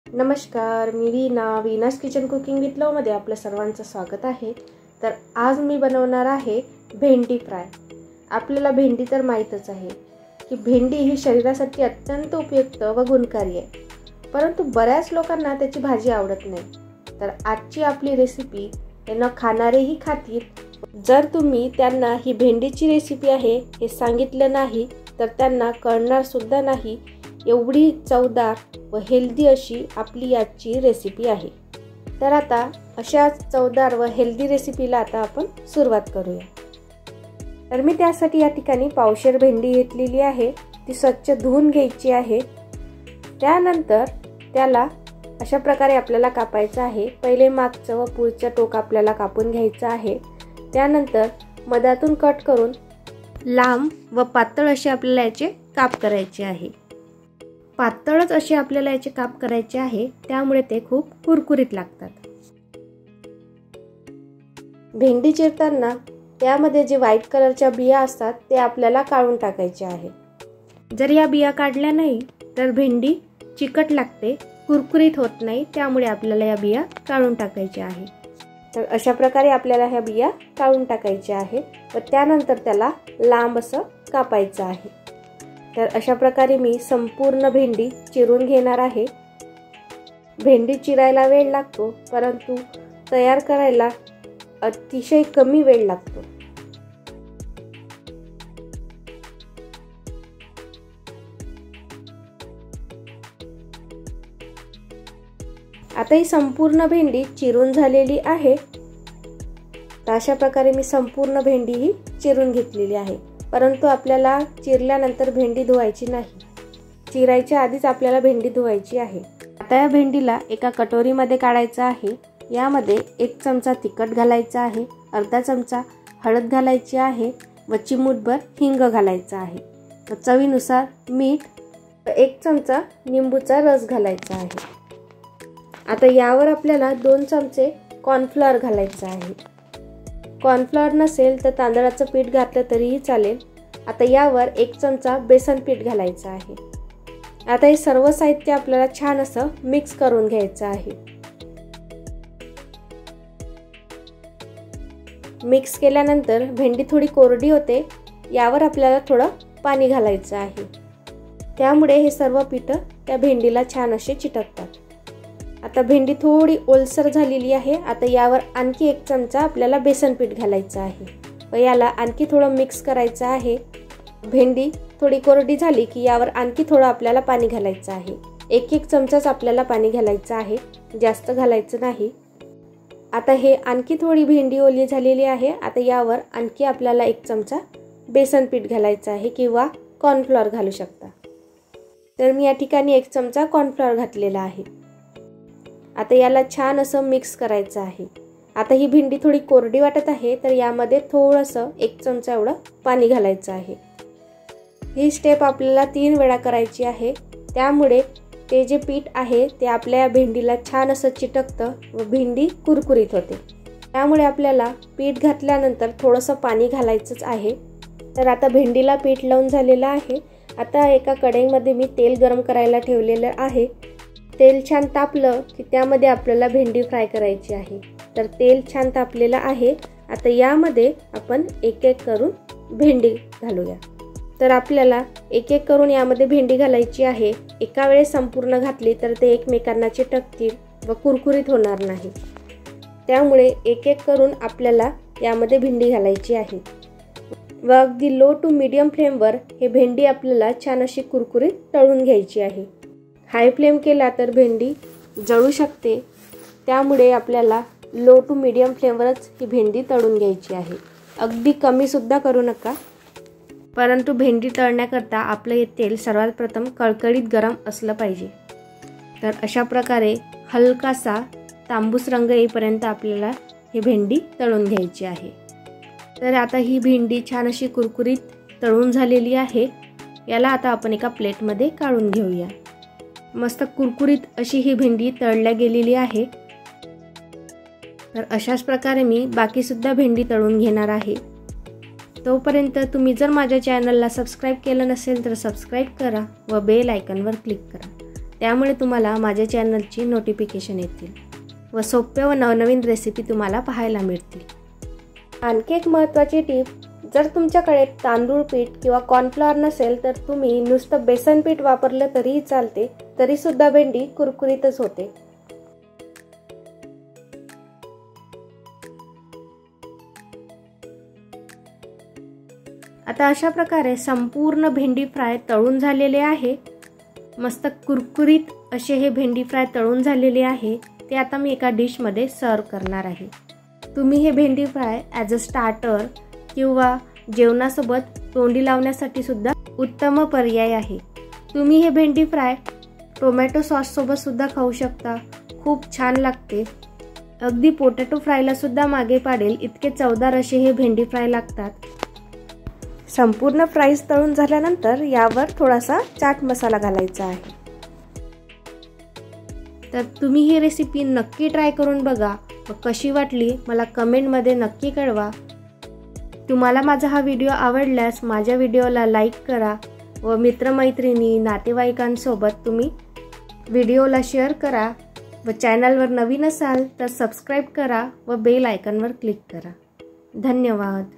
नमस्कार, मी वीनास kitchen cooking with लव मध्ये आपलं सर्वांचं स्वागत आहे। तर आज मी बनवणार आहे भेंडी फ्राय। आपल्याला भेंडी तर माहीतच आहे की भेंडी ही शरीरासाठी अत्यंत उपयुक्त व गुणकारी आहे, परंतु बऱ्याच लोकांना त्याची भाजी आवडत नाही। तर आजची आपली रेसिपी न खाणारेही खातील। जर तुम्ही त्यांना ही भेंडीची रेसिपी आहे हे सांगितलं नाही तर त्यांना कळणार सुद्धा नाही, एवढी चवदार व हेल्दी अशी आपली आजची रेसिपी आहे। तर आता अशा चवदार व हेल्दी रेसिपीला आता आपण सुरुवात करूया। तर मी त्यासाठी या ठिकाणी पावशेर भेंडी घेतलेली आहे, ती स्वच्छ धुवून घ्यायची आहे। त्यानंतर त्याला अशा प्रकारे आपल्याला कापायचं आहे। पहिले मागचं व पुढचं टोक आपल्याला कापून घ्यायचं आहे। त्यानंतर मधातून कट करून लांब व पातळ असे आपल्याला याचे काप करायचे आहे। पातळच असे आपल्याला याचे काप करायचे आहे, त्यामुळे ते खूप कुरकुरीत लागतात। भेंडी चिरताना त्यामध्ये जे व्हाईट कलरच्या बिया असतात ते आपल्याला काढून टाकायचे आहे। जर या बिया काढल्या नाही तर भेंडी चिकट लागते, कुरकुरीत होत नाही, त्यामुळे आपल्याला या बिया काढून टाकायच्या आहे। तर अशा प्रकारे आपल्याला ह्या बिया काढून टाकायच्या आहे व त्यानंतर त्याला लांब असं कापायचं आहे। तर अशा प्रकारे मी संपूर्ण भेंडी चिरून घेणार आहे। भेंडी चिरायला वेळ लागतो, परंतु तयार करायला अतिशय कमी वेळ लागतो। आता ही संपूर्ण भेंडी चिरून झालेली आहे। तर अशा प्रकारे मी संपूर्ण भेंडी ही चिरून घेतलेली आहे, परंतु आपल्याला चिरल्यानंतर भेंडी धुवायची नाही, चिरायच्या आधीच आपल्याला भेंडी धुवायची आहे। आता या भेंडीला एका कटोरीमध्ये काढायचं आहे। यामध्ये 1 चमचा तिखट घालायचा आहे, अर्धा चमचा हळद घालायची आहे व चिमूटभर हिंग घालायचा आहे व चवीनुसार मीठ व 1 चमचा निंबूचा रस घालायचा आहे। आता यावर आपल्याला 2 चमचे कॉर्नफ्लॉवर घालायचा आहे। कॉर्नफ्लॉवर नसेल तर तांदळाचं पीठ घातलं तरीही चालेल। आता यावर 1 चमचा बेसन पीठ घालायचं आहे। आता हे सर्व साहित्य आपल्याला छान असं मिक्स करून घ्यायचं आहे। मिक्स केल्यानंतर भेंडी थोडी कोरडी होते, यावर आपल्याला थोडं पाणी घालायचं आहे, त्यामुळे हे सर्व पीठ त्या भेंडीला छान असे चिटकतात। आता भेंडी थोडी ओलसर झालेली आहे। आता यावर आणखी 1 चमचा आपल्याला बेसन पीठ घालायचं आहे व याला आणखी थोडं मिक्स करायचं आहे। भेंडी थोडी कोरडी झाली की यावर आणखी थोडं आपल्याला पाणी घालायचं आहे। 1 चमचाच आपल्याला पाणी घालायचं आहे, जास्त घालायचं नाही। आता हे आणखी थोडी भेंडी ओली झालेली आहे। आता यावर आणखी आपल्याला 1 चमचा बेसन पीठ घालायचं आहे किंवा कॉर्नफ्लॉवर घालू शकता। तर मी या ठिकाणी 1 चमचा कॉर्नफ्लॉवर घातलेला आहे। आता याला छान असं मिक्स करायचं आहे। आता ही भेंडी थोडी कोरडी वाटत आहे, तर यामध्ये थोडंसं 1 चमचा एवढं पाणी घालायचं आहे। ही स्टेप आपल्याला 3 वेळा करायची आहे, त्यामुळे ते जे पीठ आहे ते आपल्या भेंडीला छान असं चिटकतं व भेंडी कुरकुरीत होते। त्यामुळे आपल्याला पीठ घातल्यानंतर थोडंसं पाणी घालायचंच आहे। तर आता भेंडीला पीठ लावून झालेलं आहे। आता एका कढईमध्ये मी तेल गरम करायला ठेवलेलं आहे। तेल छान तापलं की त्यामध्ये आपल्याला भेंडी फ्राय करायची आहे। तर तेल छान तापलेलं आहे। आता यामध्ये आपण एक करून भेंडी घालूया। तर आपल्याला एक करून यामध्ये भेंडी घालायची आहे। एका वेळेस संपूर्ण घातली तर ते एकमेकांना चिटकतील व कुरकुरीत होणार नाही, त्यामुळे एक करून आपल्याला यामध्ये भेंडी घालायची आहे व अगदी लो टू मीडियम फ्लेमवर हे भेंडी आपल्याला छान अशी कुरकुरीत तळून घ्यायची आहे। हाय फ्लेम केला तर भेंडी जळू शकते, त्यामुळे आपल्याला लो टू मीडियम फ्लेमवरच ही भेंडी तळून घ्यायची आहे। अगदी कमी सुद्धा करू नका, परंतु भेंडी तळण्याकरता आपलं हे तेल सर्वात प्रथम कळकळीत गरम असलं पाहिजे। तर अशा प्रकारे हलकासा तांबूस रंग येईपर्यंत आपल्याला ही भेंडी तळून घ्यायची आहे। तर आता ही भेंडी छान अशी कुरकुरीत तळून झालेली आहे। याला आता आपण एका प्लेटमध्ये काढून घेऊया। मस्त कुरकुरीत अशी ही भेंडी तळल्या गेलेली आहे। तर अशाच प्रकारे मी बाकी सुद्धा भेंडी तळून घेणार आहे। तोपर्यंत तुम्ही जर माझ्या चॅनलला सबस्क्राइब केलं नसेल तर सबस्क्राइब करा व बेल आयकॉनवर क्लिक करा, त्यामुळे तुम्हाला माझ्या चॅनलची नोटिफिकेशन येतील व सोप्या व नवनवीन रेसिपी तुम्हाला पाहायला मिळतील. आणखी एक महत्त्वाची टीप, जर तुमच्याकडे तांदूळ पीठ किंवा कॉर्नफ्लॉवर नसेल तर तुम्ही नुसतं बेसन पीठ वापरलं तरीही चालते, तरीसुद्धा भेंडी कुरकुरीतच होते. आता अशा प्रकारे संपूर्ण भेंडी फ्राय तळून झालेले आहे. मस्त कुरकुरीत असे हे भेंडी फ्राय तळून झालेले आहे. ते आता मी एका डिशमध्ये सर्व करणार आहे. तुम्ही हे भेंडी फ्राय ॲज अ स्टार्टर किंवा जेवणासोबत तोंडी लावण्यासाठी सुद्धा उत्तम पर्याय आहे. तुम्ही हे भेंडी फ्राय टोमॅटो सॉस सोबत सुद्धा खाऊ शकता. खूप छान लागते. अगदी पोटॅटो फ्रायला सुद्धा मागे पाडेल इतके चवदार असे हे भेंडी फ्राय लागतात. संपूर्ण फ्राईज तळून झाल्यानंतर यावर थोडासा चाट मसाला घालायचा आहे. तर तुम्ही ही रेसिपी नक्की ट्राय करून बघा व कशी वाटली मला कमेंटमध्ये नक्की कळवा. तुम्हाला माझा हा व्हिडिओ आवडल्यास माझ्या व्हिडिओला लाईक करा व मित्रमैत्रिणी नातेवाईकांसोबत तुम्ही व्हिडिओला शेअर करा व चॅनलवर नवीन असाल तर सबस्क्राईब करा व बेल आयकॉनवर क्लिक करा. धन्यवाद.